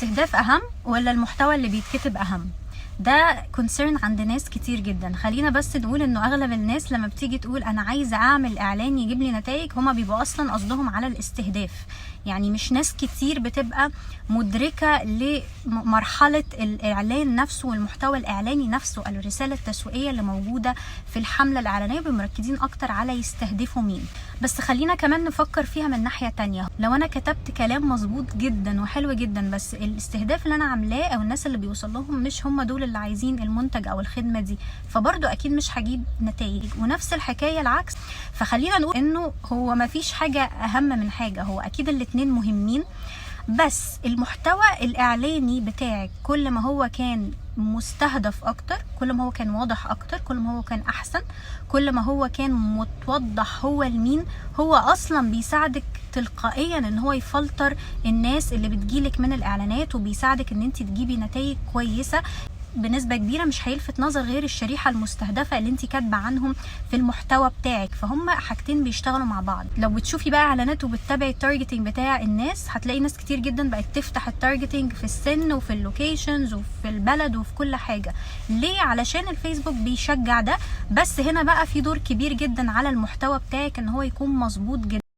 الاستهداف اهم ولا المحتوى اللي بيتكتب اهم؟ ده كونسيرن عند ناس كتير جدا. خلينا بس نقول انه اغلب الناس لما بتيجي تقول انا عايزه اعمل اعلان يجيب لي نتائج، هما بيبقوا اصلا قصدهم على الاستهداف. يعني مش ناس كتير بتبقى مدركه لمرحله الاعلان نفسه والمحتوى الاعلاني نفسه، الرساله التسويقيه اللي موجوده في الحمله الاعلانيه، مركزين اكتر على يستهدفوا مين. بس خلينا كمان نفكر فيها من ناحيه تانية. لو انا كتبت كلام مظبوط جدا وحلو جدا، بس الاستهداف اللي انا عاملاه او الناس اللي بيوصل لهم مش هم دول اللي عايزين المنتج او الخدمه دي، فبرضو اكيد مش هجيب نتائج. ونفس الحكايه العكس. فخلينا نقول انه هو ما فيش حاجه اهم من حاجه، هو اكيد الاتنين مهمين، بس المحتوى الاعلاني بتاعك كل ما هو كان مستهدف اكتر، كل ما هو كان واضح اكتر، كل ما هو كان احسن، كل ما هو كان متوضح هو لمين، هو اصلا بيساعدك تلقائيا ان هو يفلتر الناس اللي بتجيلك من الاعلانات، وبيساعدك ان انت تجيبي نتائج كويسه بنسبه كبيره. مش هيلفت نظر غير الشريحه المستهدفه اللي انت كاتبه عنهم في المحتوى بتاعك. فهم حاجتين بيشتغلوا مع بعض. لو بتشوفي بقى اعلانات وبتتابعي التارجتنج بتاع الناس، هتلاقي ناس كتير جدا بقت تفتح التارجتنج في السن وفي اللوكيشنز وفي البلد وفي كل حاجه. ليه؟ علشان الفيسبوك بيشجع ده. بس هنا بقى في دور كبير جدا على المحتوى بتاعك ان هو يكون مظبوط جدا.